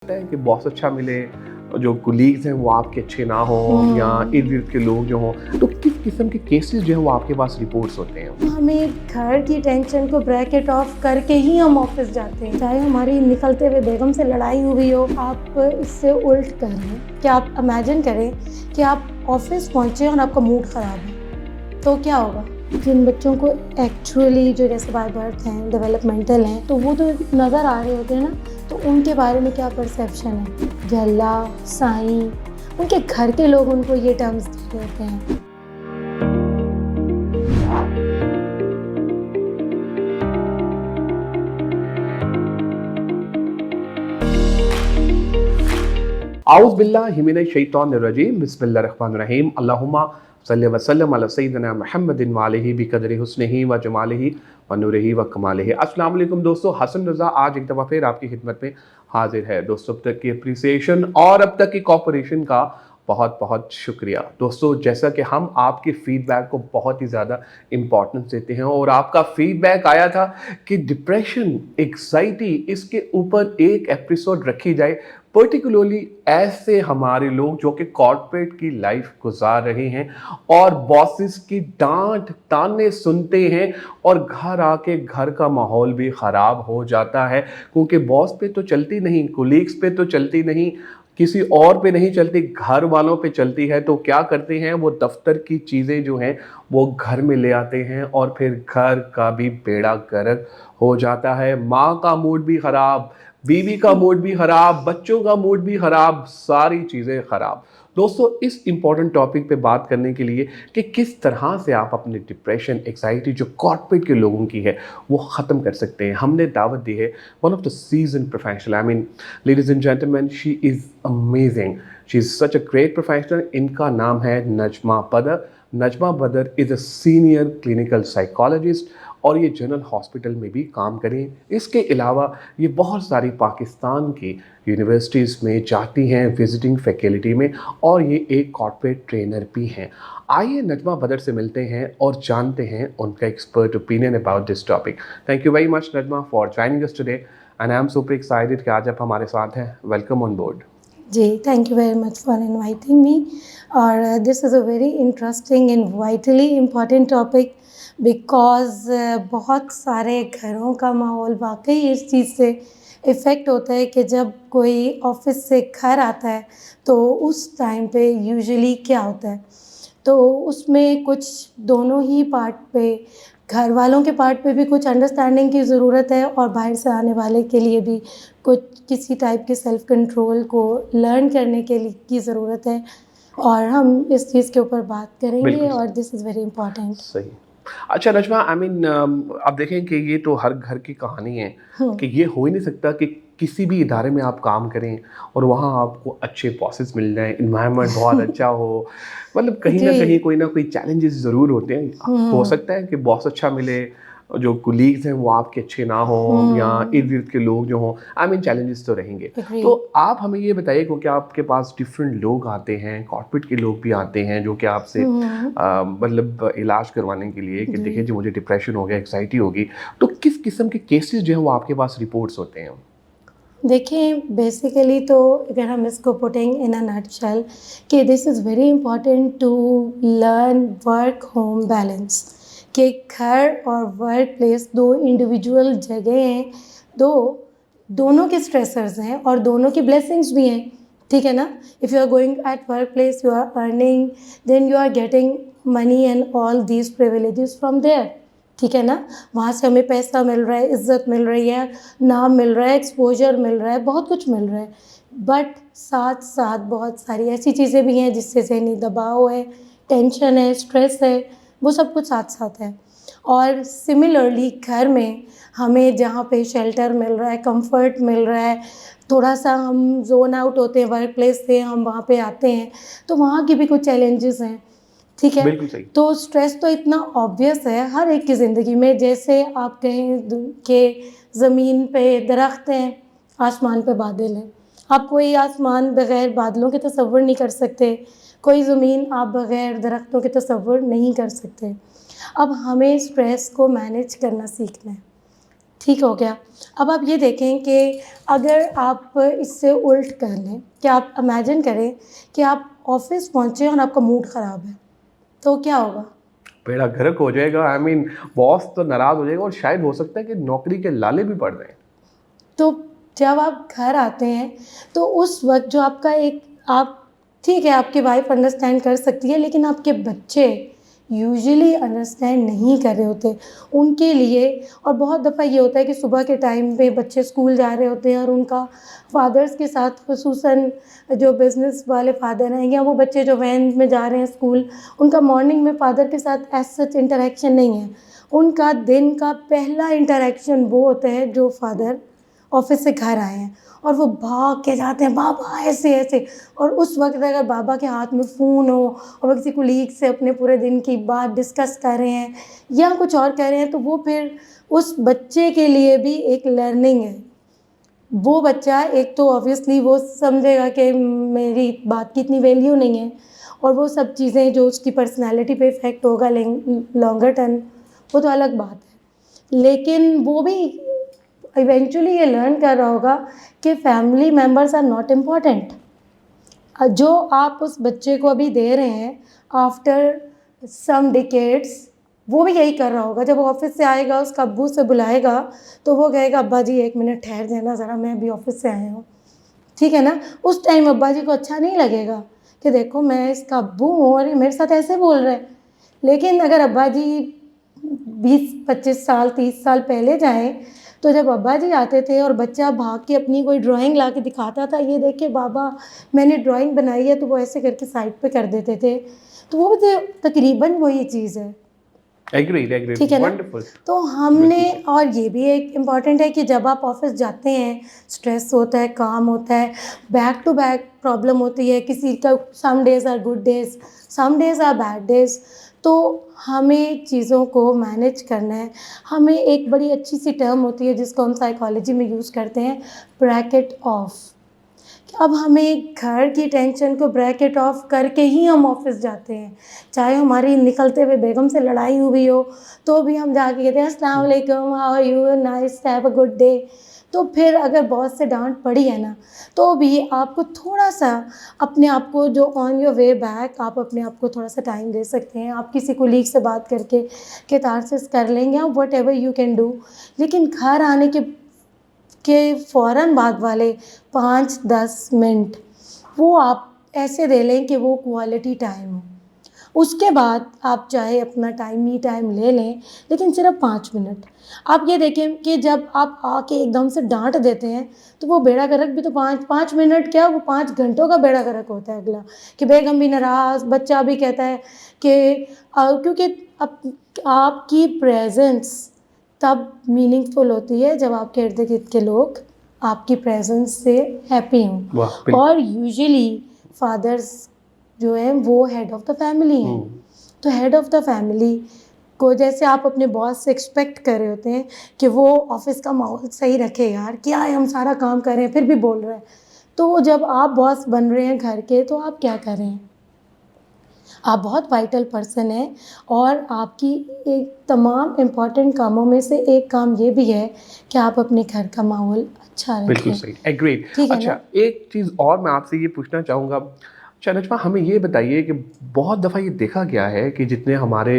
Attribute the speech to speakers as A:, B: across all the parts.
A: है कि बॉस अच्छा मिले, जो कुलीग्स हैं वो आपके अच्छे ना हों या इर्द गिर्द के लोग जो हों, तो किस किस्म के केसेस जो है वो आपके पास रिपोर्ट्स होते हैं?
B: हमें घर की टेंशन को ब्रैकेट ऑफ करके ही हम ऑफिस जाते हैं। चाहे हमारी निकलते हुए बेगम से लड़ाई हुई हो, आप इससे उल्ट कर रहे हैं कि आप इमेजिन करें कि आप ऑफिस पहुंचे और आपका मूड ख़राब है, तो क्या होगा? जिन बच्चों को एक्चुअली जो जैसे बाय बर्थ हैं, डेवलपमेंटल हैं, तो वो तो नज़र आ रहे होते हैं ना, तो उनके बारे में क्या परसेप्शन है? जल्ला, साईं, उनके घर के लोग उनको ये टर्म्स दे रहे होते हैं।
A: आउज़ बिल्लाहि मिनश शैतानिर रजीम, बिस्मिल्लाहिर रहमानिर रहीम, अल्लाहुम्मा सल्लि व सल्लिम अला सय्यिदिना मुहम्मदिन व आलिहि बिक़द्रि हुस्निहि व जमालिहि व नूरिहि व कमालिहि। अस्सलाम वालेकुम दोस्तों, हसन रज़ा आज एक दफ़ा फिर आपकी खिदमत में हाजिर है। दोस्तों, अब तक की अप्रिसिएशन और अब तक की कोऑपरेशन का बहुत बहुत शुक्रिया। दोस्तों, जैसा कि हम आपके फीडबैक को बहुत ही ज़्यादा इम्पोर्टेंस देते हैं और आपका फीडबैक आया था कि डिप्रेशन, एंग्जाइटी, इसके ऊपर एक एपिसोड रखी जाए, पर्टिकुलरली ऐसे हमारे लोग जो कि कॉर्पोरेट की लाइफ गुजार रहे हैं और बॉसेस की डांट ताने सुनते हैं और घर आके घर का माहौल भी ख़राब हो जाता है, क्योंकि बॉस पे तो चलती नहीं, कोलीग्स पे तो चलती नहीं, किसी और पे नहीं चलती, घर वालों पे चलती है। तो क्या करते हैं, वो दफ्तर की चीज़ें जो हैं वो घर में ले आते हैं और फिर घर का भी बेड़ा गर्क हो जाता है। माँ का मूड भी ख़राब, बीवी का मूड भी ख़राब, बच्चों का मूड भी ख़राब, सारी चीज़ें ख़राब। दोस्तों, इस इम्पॉर्टेंट टॉपिक पे बात करने के लिए कि किस तरह से आप अपने डिप्रेशन, एंग्जाइटी जो कॉर्पोरेट के लोगों की है वो ख़त्म कर सकते हैं, हमने दावत दी है one of the season professional, I mean ladies and gentleman, she is amazing, she is such a great professional. इनका नाम है नजमा बदर। नजमा बदर is a senior clinical psychologist और ये जनरल हॉस्पिटल में भी काम करें। इसके अलावा ये बहुत सारी पाकिस्तान की यूनिवर्सिटीज़ में जाती हैं विजिटिंग फैकल्टी में और ये एक कॉर्पोरेट ट्रेनर भी हैं। आइए नजमा बदर से मिलते हैं और जानते हैं उनका expert opinion about this topic. Thank you very much Najma for joining us today and I am super excited कि आज आप हमारे साथ हैं। Welcome on board.
B: जी, thank you very much for inviting me और this is a very interesting and vitally important topic because बहुत सारे घरों का माहौल वाक़ई इस चीज़ से इफ़ेक्ट होता है कि जब कोई ऑफ़िस से घर आता है, तो उस टाइम पे यूजुअली क्या होता है, तो उसमें कुछ दोनों ही पार्ट पे, घर वालों के पार्ट पे भी कुछ अंडरस्टैंडिंग की ज़रूरत है और बाहर से आने वाले के लिए भी कुछ किसी टाइप के सेल्फ कंट्रोल को लर्न करने के लिए की ज़रूरत है और हम इस चीज़ के ऊपर बात करेंगे
A: बिल्कुल
B: और दिस इज़ वेरी इम्पोर्टेंट।
A: सही। अच्छा नजमा, आई मीन आप देखें कि ये तो हर घर की कहानी है
B: हुँ।
A: कि ये हो ही नहीं सकता कि किसी भी इदारे में आप काम करें और वहाँ आपको अच्छे बॉसेस मिल जाएं, इन्वायरमेंट बहुत अच्छा हो, मतलब कहीं
B: जी।
A: ना कोई चैलेंजेस ज़रूर होते हैं। हो
B: हुँ,
A: सकता है कि बॉस अच्छा मिले, जो कुलीग्स हैं वो आपके अच्छे ना हों या इर्द
B: हुँ,
A: गिर्द के लोग जो हों, आई मीन चैलेंजेस तो रहेंगे।
B: एग्री।
A: तो आप हमें ये बताइए, क्योंकि आपके पास डिफरेंट लोग आते हैं, कॉर्पोरेट के लोग भी आते हैं जो कि आपसे
B: हुँ,
A: मतलब इलाज करवाने के लिए कि
B: जी।
A: देखिए जी मुझे डिप्रेशन हो गया, एंग्जाइटी होगी, तो किस किस्म के केसेस जो है वो आपके पास रिपोर्ट्स होते हैं?
B: देखिए, बेसिकली तो अगर हम इसको पुटिंग इन अ नटशेल कि this is very important to learn work home balance कि घर और वर्क प्लेस दो इंडिविजुअल जगह हैं, दो दोनों के स्ट्रेसर्स हैं और दोनों की ब्लेसिंग्स भी हैं, ठीक है ना? If you are going at work place, you are earning, then you are getting money and all these privileges from there, ठीक है ना? वहाँ से हमें पैसा मिल रहा है, इज़्ज़त मिल रही है, नाम मिल रहा है, एक्सपोज़र मिल रहा है, बहुत कुछ मिल रहा है। बट साथ-साथ बहुत सारी ऐसी चीज़ें भी हैं जिससे ज़हनी दबाव है, टेंशन है, स्ट्रेस है, वो सब कुछ साथ-साथ है। और सिमिलरली घर में हमें जहाँ पे शेल्टर मिल रहा है, कम्फ़र्ट मिल रहा है, थोड़ा-सा हम ज़ोन आउट होते हैं वर्क प्लेस से, हम वहाँ पे आते हैं, तो वहाँ की भी कुछ चैलेंजेस हैं। ठीक है?
A: बिल्कुल सही।
B: तो स्ट्रेस तो इतना ऑब्वियस है हर एक की ज़िंदगी में, जैसे आप कहें कि ज़मीन पे दरख्त हैं, आसमान पे बादल हैं। आप कोई आसमान बग़ैर बादलों के तसव्वुर नहीं कर सकते, कोई ज़मीन आप बग़ैर दरख्तों के तसव्वुर नहीं कर सकते। अब हमें स्ट्रेस को मैनेज करना सीखना है। ठीक हो गया। अब आप ये देखें कि अगर आप इससे उल्ट कर लें कि आप इमेजिन करें कि आप ऑफिस पहुँचे और आपका मूड ख़राब है, तो क्या होगा?
A: बेड़ा गर्क हो जाएगा। आई मीन बॉस तो नाराज़ हो जाएगा और शायद हो सकता है कि नौकरी के लाले भी पड़ जाएँ।
B: तो जब आप घर आते हैं तो उस वक़्त जो आपका एक आप ठीक है, आपकी वाइफ़ अंडरस्टैंड कर सकती है, लेकिन आपके बच्चे यूजुअली अंडरस्टैंड नहीं कर रहे होते। उनके लिए और बहुत दफ़ा ये होता है कि सुबह के टाइम पे बच्चे स्कूल जा रहे होते हैं और उनका फ़ादर्स के साथ, ख़ुसूसन जो बिज़नेस वाले फ़ादर हैं या वो बच्चे जो वैन में जा रहे हैं स्कूल, उनका मॉर्निंग में फ़ादर के साथ एज़ सच इंटरैक्शन नहीं है। उनका दिन का पहला इंटरैक्शन वो होता है जो फ़ादर ऑफिस से घर आए हैं और वो भाग के जाते हैं, बाबा ऐसे ऐसे। और उस वक्त अगर बाबा के हाथ में फ़ोन हो और वो किसी कोलीग से अपने पूरे दिन की बात डिस्कस कर रहे हैं या कुछ और कर रहे हैं, तो वो फिर उस बच्चे के लिए भी एक लर्निंग है। वो बच्चा एक तो ऑब्वियसली वो समझेगा कि मेरी बात की इतनी वैल्यू नहीं है, और वो सब चीज़ें जो उसकी पर्सनैलिटी पे इफ़ेक्ट होगा लॉन्गर टर्म, वो तो अलग बात है। लेकिन वो भी इवेंचुअली ये लर्न कर रहा होगा कि family members are not important. जो आप उस बच्चे को अभी दे रहे हैं आफ्टर सम डिकेड्स, वो भी यही कर रहा होगा। जब वो ऑफिस से आएगा, उसका अब्बू से बुलाएगा, तो वो कहेगा अब्बा जी 1 मिनट ठहर जाना ज़रा, मैं अभी ऑफिस से आया हूँ, ठीक है ना? उस टाइम अब्बा जी को अच्छा नहीं लगेगा कि देखो मैं इसका अब्बू हूँ और ये मेरे साथ ऐसे बोल रहा है। लेकिन अगर अब्बा जी 20-25 साल 30 साल पहले जाएँ, तो जब अब्बा जी आते थे और बच्चा भाग के अपनी कोई ड्राइंग ला के दिखाता था, ये देखिए बाबा मैंने ड्राइंग बनाई है, तो वो ऐसे करके साइड पे कर देते थे। तो वो भी तकरीबन वही चीज़ है,
A: एग्रीड,
B: ठीक है ना?
A: वंडरफुल।
B: तो हमने
A: बिल्कुल सही।
B: और ये भी एक इम्पॉर्टेंट है कि जब आप ऑफ़िस जाते हैं, स्ट्रेस होता है, काम होता है, बैक टू बैक प्रॉब्लम होती है, किसी का some days are good days, some days are bad days. तो हमें चीज़ों को मैनेज करना है। हमें एक बड़ी अच्छी-सी टर्म होती है जिसको हम साइकोलॉजी में यूज़ करते हैं, ब्रैकेट ऑफ। अब हमें घर की टेंशन को ब्रैकेट ऑफ करके ही हम ऑफिस जाते हैं। चाहे हमारी निकलते हुए बेगम से लड़ाई हुई हो, तो भी हम जाके कहते हैं अस्सलाम वालेकुम, how are you, nice, have a good day. तो फिर अगर बॉस से डांट पड़ी है ना, तो भी आपको थोड़ा सा अपने आप को जो ऑन योर वे बैक, आप अपने आप को थोड़ा सा टाइम दे सकते हैं। आप किसी कोलीग से बात करके कैथारसिस कर लेंगे, या what ever you can do. लेकिन घर आने के फ़ौरन बाद वाले 5-10 मिनट वो आप ऐसे दे लें कि वो क्वालिटी टाइम हो। उसके बाद आप चाहे अपना टाइम मी टाइम ले लें, लेकिन सिर्फ 5 मिनट। आप ये देखें कि जब आप आके एकदम से डांट देते हैं, तो वो बेड़ा गर्क भी तो 5 मिनट क्या, वो 5 घंटों का बेड़ा गर्क होता है अगला, कि बेगम भी नाराज़, बच्चा भी कहता है कि क्योंकि आपकी प्रेजेंस तब मीनिंगफुल होती है जब आपके इर्द गिर्द के लोग आपकी प्रेजेंस से हैप्पी हों।
A: वाह, बिल्कुल।
B: और यूजुअली फादर्स जो हैं वो हेड ऑफ़ द फैमिली हैं। तो हेड ऑफ़ द फैमिली को जैसे आप अपने बॉस से एक्सपेक्ट कर रहे होते हैं कि वो ऑफ़िस का माहौल सही रखे, यार क्या है हम सारा काम कर रहे हैं फिर भी बोल रहे हैं। तो जब आप बॉस बन रहे हैं घर के, तो आप क्या कर रहे हैं? आप बहुत वाइटल पर्सन हैं, और आपकी एक तमाम इम्पॉर्टेंट कामों में से एक काम ये भी है कि आप अपने घर का माहौल अच्छा
A: बिल्कुल
B: रखें,
A: सही, एग्रीड।
B: ठीक है
A: अच्छा,
B: ना?
A: एक चीज़ और मैं आपसे ये पूछना चाहूँगा। अच्छा नजमा, हमें ये बताइए कि बहुत दफ़ा ये देखा गया है कि जितने हमारे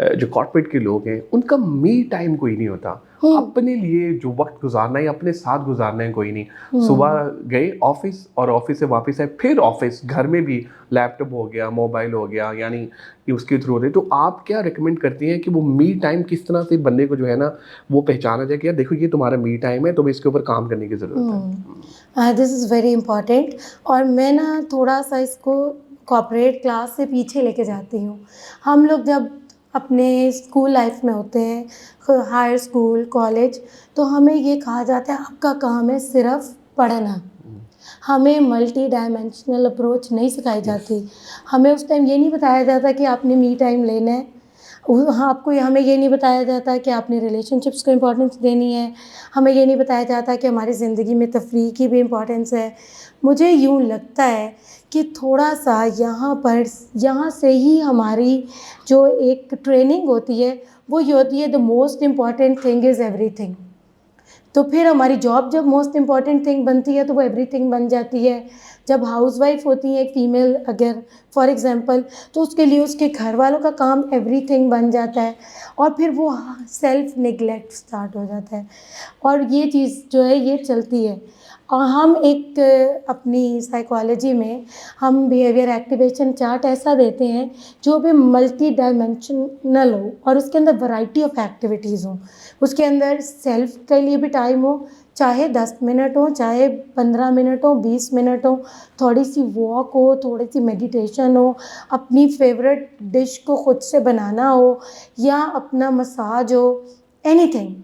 A: जो कॉर्पोरेट के लोग हैं, उनका मी टाइम कोई नहीं होता। अपने लिए जो वक़्त गुज़ारना है, अपने साथ गुज़ारना है, कोई नहीं। सुबह गए ऑफ़िस और ऑफ़िस से वापस आए, फिर ऑफ़िस, घर में भी लैपटॉप हो गया, मोबाइल हो गया, यानी कि उसके थ्रू होते। तो आप क्या रिकमेंड करती हैं कि वो मी टाइम किस तरह से बंदे को जो है ना, वो पहचाना जाए कि यार देखो ये तुम्हारा मी टाइम है, तुम्हें इसके ऊपर काम करने की ज़रूरत है?
B: This is very important. और मैं ना थोड़ा सा इसको कॉर्पोरेट क्लास से पीछे लेके जाती हूँ। हम लोग जब अपने स्कूल लाइफ में होते हैं, हायर स्कूल, कॉलेज, तो हमें ये कहा जाता है आपका काम है सिर्फ पढ़ना। हमें मल्टी डायमेंशनल अप्रोच नहीं सिखाई जाती। हमें उस टाइम ये नहीं बताया जाता कि आपने मी टाइम लेना है। हाँ, आपको हमें ये नहीं बताया जाता कि आपने रिलेशनशिप्स को इम्पोर्टेंस देनी है। हमें ये नहीं बताया जाता कि हमारी ज़िंदगी में तफरीह की भी इम्पोर्टेंस है। मुझे यूँ लगता है कि थोड़ा-सा यहाँ से ही हमारी जो एक ट्रेनिंग होती है, वो ये होती है the most important thing is everything. तो फिर हमारी जॉब जब मोस्ट इम्पॉर्टेंट थिंग बनती है तो वो एवरीथिंग बन जाती है। जब हाउसवाइफ होती है एक फ़ीमेल अगर फॉर एग्ज़ाम्पल, तो उसके लिए उसके घर वालों का काम एवरीथिंग बन जाता है और फिर वो सेल्फ निगलेक्ट स्टार्ट हो जाता है और ये चीज़ जो है ये चलती है। और हम एक अपनी साइकोलॉजी में हम बिहेवियर एक्टिवेशन चार्ट ऐसा देते हैं जो भी मल्टी डायमेंशनल हो और उसके अंदर वैरायटी ऑफ एक्टिविटीज़ हो। उसके अंदर सेल्फ के लिए भी टाइम हो, चाहे 10 मिनट हो, चाहे 15 मिनट हो, 20 मिनट हो, थोड़ी सी वॉक हो, थोड़ी सी मेडिटेशन हो, अपनी फेवरेट डिश को खुद से बनाना हो या अपना मसाज हो, एनीथिंग।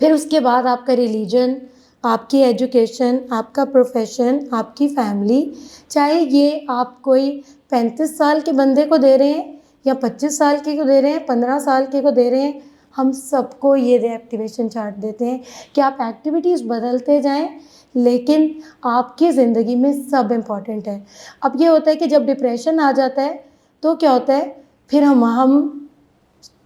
B: फिर उसके बाद आपका रिलीजन, आपकी एजुकेशन, आपका प्रोफेशन, आपकी फैमिली, चाहे ये आप कोई 35 साल के बंदे को दे रहे हैं या 25 साल के को दे रहे हैं, 15 साल के को दे रहे हैं, हम सबको ये एक्टिवेशन चार्ट देते हैं कि आप एक्टिविटीज़ बदलते जाएं, लेकिन आपकी ज़िंदगी में सब इम्पॉर्टेंट है। अब ये होता है कि जब डिप्रेशन आ जाता है तो क्या होता है, फिर हम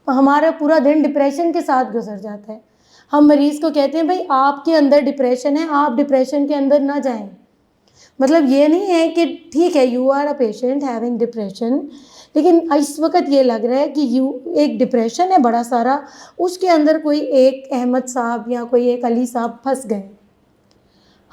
B: हमारा पूरा दिन डिप्रेशन के साथ गुजर जाता है। हम मरीज़ को कहते हैं भाई आपके अंदर डिप्रेशन है, आप डिप्रेशन के अंदर ना जाएं। मतलब ये नहीं है कि ठीक है you are a patient having depression, लेकिन इस वक्त ये लग रहा है कि एक डिप्रेशन है बड़ा सारा, उसके अंदर कोई एक अहमद साहब या कोई एक अली साहब फंस गए।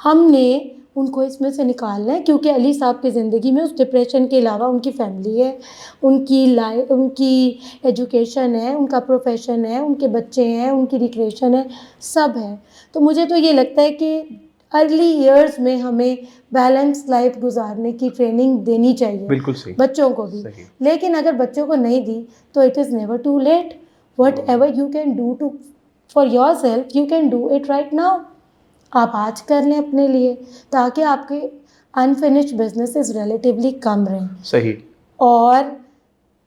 B: हमने उनको इसमें से निकालना है क्योंकि अली साहब की ज़िंदगी में उस डिप्रेशन के अलावा उनकी फैमिली है, उनकी एजुकेशन है, उनका प्रोफेशन है, उनके बच्चे हैं, उनकी रिक्रिएशन है, सब है। तो मुझे तो ये लगता है कि अर्ली ईयर्स में हमें बैलेंस लाइफ गुजारने की ट्रेनिंग देनी चाहिए,
A: बिल्कुल सही।
B: बच्चों को भी।
A: सही।
B: लेकिन अगर बच्चों को नहीं दी तो it is never too late. Whatever you can do to for yourself you can do it right now. आप आज कर लें अपने लिए ताकि आपके अनफिनिश्ड बिजनेसेस रिलेटिवली कम रहें।
A: सही।
B: और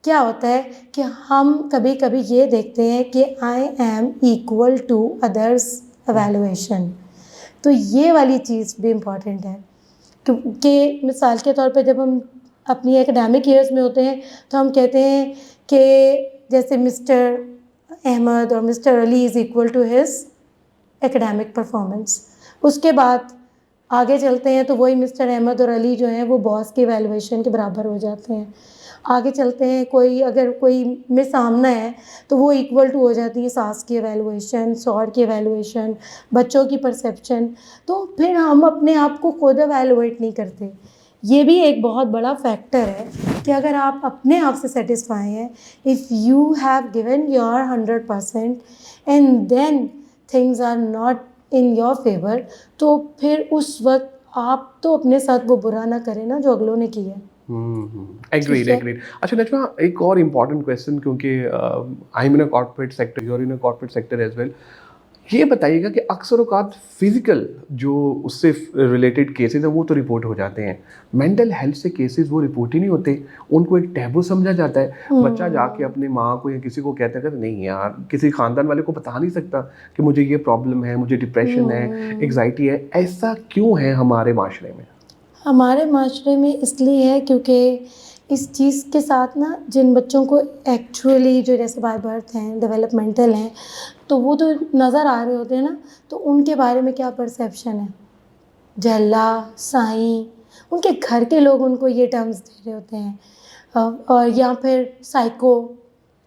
B: क्या होता है कि हम कभी कभी ये देखते हैं कि I am equal to others evaluation, तो ये वाली चीज़ भी इम्पॉर्टेंट है क्योंकि मिसाल के तौर पे जब हम अपनी एकेडमिक ईयर्स में होते हैं तो हम कहते हैं कि जैसे मिस्टर अहमद और mister Ali is equal to his academic performance. उसके बाद आगे चलते हैं तो वही मिस्टर अहमद और अली जो हैं वो बॉस की वैल्यूएशन के बराबर हो जाते हैं। आगे चलते हैं अगर कोई मिस आमना है तो वो इक्वल टू हो जाती है सास की एवेलुएशन, सौर की एवेलुएशन, बच्चों की परसेप्शन। तो फिर हम अपने आप को खुद एवेलुएट नहीं करते। ये भी एक बहुत बड़ा फैक्टर है कि अगर आप अपने आप से सेटिस्फाई हैं, if you have given your 100% and then things are not in your favour, तो फिर उस वक्त आप तो अपने साथ वो बुरा ना करें ना जो अगलों ने किया है।
A: एग्रीड
B: ठीक है।
A: एग्रीड। अच्छा नजमा, एक और इम्पॉर्टेंट क्वेश्चन, क्योंकि I am in a corporate sector, you are in a corporate sector as well, ये बताइएगा कि अक्सर औकात फिजिकल जो उससे रिलेटेड केसेस है वो तो रिपोर्ट हो जाते हैं, मेंटल हेल्थ से केसेस वो रिपोर्ट ही नहीं होते, उनको एक टैबू समझा जाता है। बच्चा जाके अपने माँ को या किसी को कहता है कि नहीं यार, किसी खानदान वाले को बता नहीं सकता कि मुझे ये प्रॉब्लम है, मुझे डिप्रेशन है, एग्जाइटी है। ऐसा क्यों है हमारे माशरे में?
B: हमारे माशरे में इसलिए है क्योंकि इस चीज़ के साथ ना जिन बच्चों को एक्चुअली जो जैसे बाय बर्थ हैं, डेवलपमेंटल हैं, तो वो तो नज़र आ रहे होते हैं ना, तो उनके बारे में क्या परसेप्शन है, जल्ला, साईं, उनके घर के लोग उनको ये टर्म्स दे रहे होते हैं और या फिर साइको।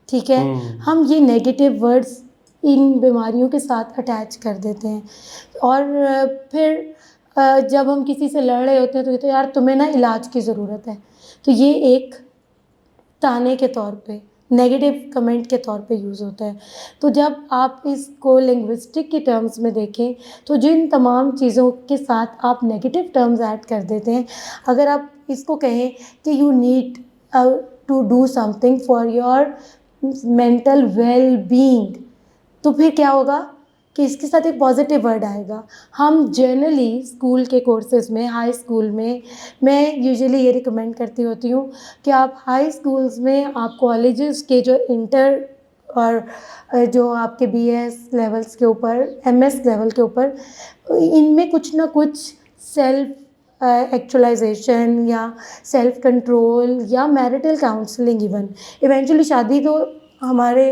B: ठीक है, हम ये नेगेटिव वर्ड्स इन बीमारियों के साथ अटैच कर देते हैं और फिर जब हम किसी से लड़ रहे होते हैं तो कहते हैं यार तुम्हें ना इलाज की ज़रूरत है। तो ये एक ताने के तौर पे, नेगेटिव कमेंट के तौर पे यूज़ होता है। तो जब आप इसको लिंग्विस्टिक की टर्म्स में देखें तो जिन तमाम चीज़ों के साथ आप नेगेटिव टर्म्स ऐड कर देते हैं, अगर आप इसको कहें कि you need to do something for your mental well being, तो फिर क्या होगा कि इसके साथ एक पॉजिटिव वर्ड आएगा। हम जनरली स्कूल के कोर्सेज़ में, हाई स्कूल में, मैं यूजुअली ये रिकमेंड करती होती हूँ कि आप हाई स्कूल्स में, आप कॉलेजेस के जो इंटर और जो आपके बीएस लेवल्स के ऊपर, एमएस लेवल के ऊपर, इनमें कुछ ना कुछ सेल्फ एक्चुअलाइजेशन या सेल्फ कंट्रोल या मैरिटल काउंसलिंग, इवेंचुअली शादी तो हमारे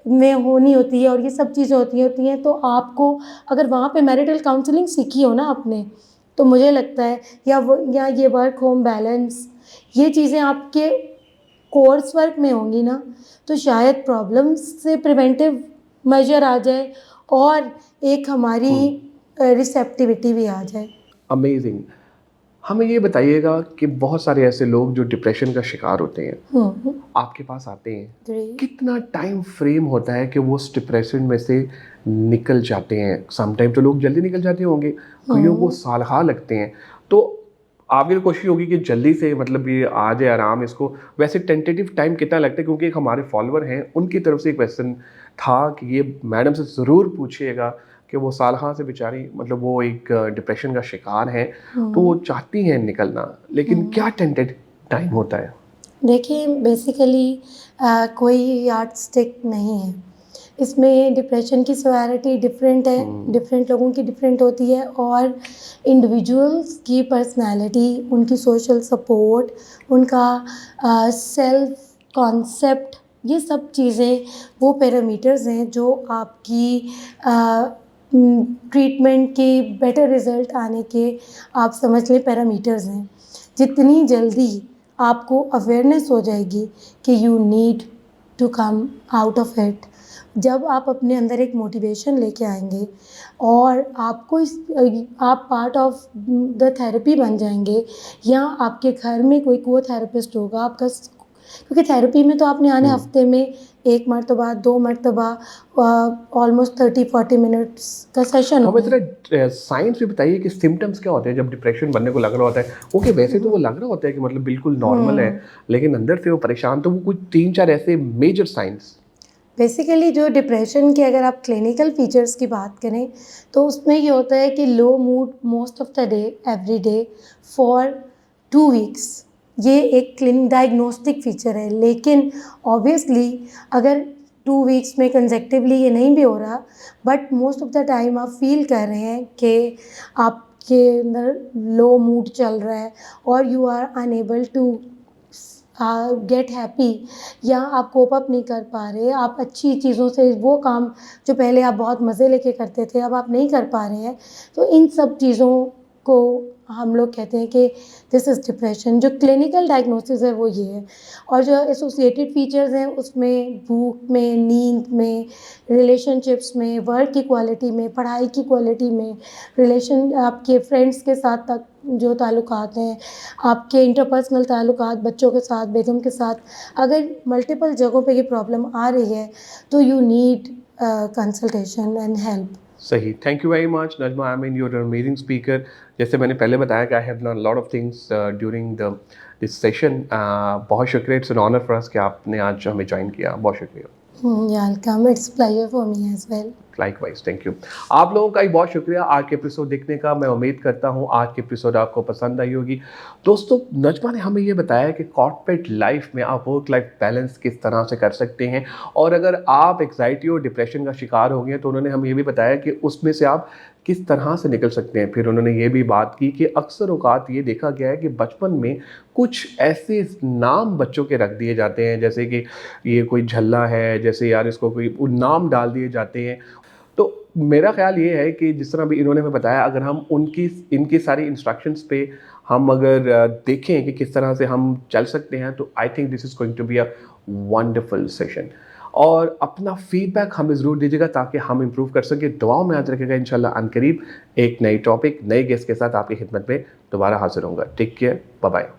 B: में होनी होती है और ये सब चीज़ें होती हैं, तो आपको अगर वहाँ पे मैरिटल काउंसलिंग सीखी हो ना आपने, तो मुझे लगता है या ये वर्क होम बैलेंस, ये चीज़ें आपके कोर्स वर्क में होंगी ना, तो शायद प्रॉब्लम्स से प्रिवेंटिव मेजर आ जाए और एक हमारी रिसेप्टिविटी भी आ जाए।
A: अमेजिंग। हमें ये बताइएगा कि बहुत सारे ऐसे लोग जो डिप्रेशन का शिकार होते हैं, आपके पास आते हैं,
B: ग्रेट।
A: कितना टाइम फ्रेम होता है कि वो उस डिप्रेशन में से निकल जाते हैं? समटाइम तो लोग जल्दी निकल जाते होंगे, कईयों को साल लगते हैं। तो आपकी तो कोशिश होगी कि जल्दी से मतलब ये आ जाए आराम इसको। वैसे टेंटेटिव टाइम कितना लगता है? क्योंकि एक हमारे फॉलोअर हैं, उनकी तरफ से एक क्वेश्चन था कि ये मैडम से ज़रूर पूछिएगा कि वो साल से बेचारी मतलब वो एक डिप्रेशन का शिकार हैं, तो वो चाहती हैं निकलना, लेकिन क्या टेंटेटिव टाइम होता है?
B: देखिए बेसिकली कोई यार्ड स्टिक नहीं है इसमें। डिप्रेशन की सिवियरिटी डिफरेंट है, डिफरेंट लोगों की डिफरेंट होती है, और इंडिविजुअल्स की पर्सनालिटी, उनकी सोशल सपोर्ट, उनका सेल्फ कॉन्सेप्ट, ये सब चीज़ें वो पैरामीटर्स हैं जो आपकी ट्रीटमेंट के बेटर रिज़ल्ट आने के आप समझ लें पैरामीटर्स हैं। जितनी जल्दी आपको अवेयरनेस हो जाएगी कि you need to come out of it, जब आप अपने अंदर एक मोटिवेशन लेके आएंगे और आपको आप पार्ट ऑफ द थेरेपी बन जाएंगे, या आपके घर में कोई को थेरेपिस्ट होगा आपका, क्योंकि थेरेपी में तो आपने आने हफ्ते में 1 मरतबा 2 मरतबा ऑलमोस्ट 30-40 मिनट्स का सेशन
A: हमें
B: होगा।
A: थोड़ा साइंस भी बताइए कि सिम्टम्स क्या होते हैं जब डिप्रेशन बनने को लग रहा होता है? ओके, वैसे तो वो लग रहा होता है कि मतलब बिल्कुल नॉर्मल है, लेकिन अंदर से वो परेशान, तो वो कुछ 3-4 ऐसे मेजर साइंस।
B: बेसिकली जो डिप्रेशन के अगर आप क्लिनिकल फीचर्स की बात करें, तो उसमें ये होता है कि low mood most of the day, every day for 2 weeks, ये एक डायग्नोस्टिक फीचर है। लेकिन ऑब्वियसली अगर 2 वीक्स में कंसेक्टिवली ये नहीं भी हो रहा, but most of the time आप फील कर रहे हैं कि आपके अंदर लो मूड चल रहा है और you are unable to get happy, या आप कोप अप नहीं कर पा रहे, आप अच्छी चीज़ों से वो काम जो पहले आप बहुत मज़े लेके करते थे अब आप नहीं कर पा रहे हैं, तो इन सब चीज़ों को हम लोग कहते हैं कि दिस इज़ डिप्रेशन। जो क्लिनिकल डायग्नोसिस है वो ये है, और जो एसोसिएटेड फीचर्स हैं उसमें भूख में, नींद में, रिलेशनशिप्स में, वर्क की क्वालिटी में, पढ़ाई की क्वालिटी में, रिलेशन आपके फ्रेंड्स के साथ तक जो ताल्लुकात हैं, आपके इंटरपर्सनल ताल्लुकात बच्चों के साथ, बेगम के साथ, अगर मल्टीपल जगहों पे ये प्रॉब्लम आ रही है तो you need consultation and help.
A: सही, thank you very much Najma, I mean you are amazing speaker. जैसे मैंने पहले बताया कि I have learn lot of things during this session. बहुत शुक्रिया, it's an honour for us कि आपने आज हमें ज्वाइन किया, बहुत शुक्रिया।
B: Welcome, it's pleasure for me as well.
A: Likewise, thank you. आप लोगों का भी बहुत शुक्रिया आज के एपिसोड देखने का। मैं उम्मीद करता हूँ आज के एपिसोड आपको पसंद आई होगी। दोस्तों, नजमा ने हमें ये बताया कि कॉर्पोरेट लाइफ में आप वर्क लाइफ बैलेंस किस तरह से कर सकते हैं, और अगर आप एग्जाइटी और डिप्रेशन का शिकार हो गए तो उन्होंने हमें ये भी बताया कि उसमें से आप किस तरह से निकल सकते हैं। फिर उन्होंने ये भी बात की कि अक्सर औकात ये देखा गया है कि बचपन में कुछ ऐसे नाम बच्चों के रख दिए जाते हैं, जैसे कि ये कोई झल्ला है, जैसे यार इसको कोई नाम डाल दिए जाते हैं। तो मेरा ख्याल ये है कि जिस तरह भी इन्होंने हमें बताया, अगर हम इनकी सारी इंस्ट्रक्शंस पे हम अगर देखें कि किस तरह से हम चल सकते हैं, तो I think this is going to be a wonderful session. और अपना फीडबैक हमें ज़रूर दीजिएगा ताकि हम इम्प्रूव कर सकें। दुआओं में याद रखिएगा। इंशाल्लाह अनकरीब एक नई टॉपिक, नए गेस्ट के साथ आपकी खिदमत में दोबारा हाजिर होऊंगा। Take care, bye bye.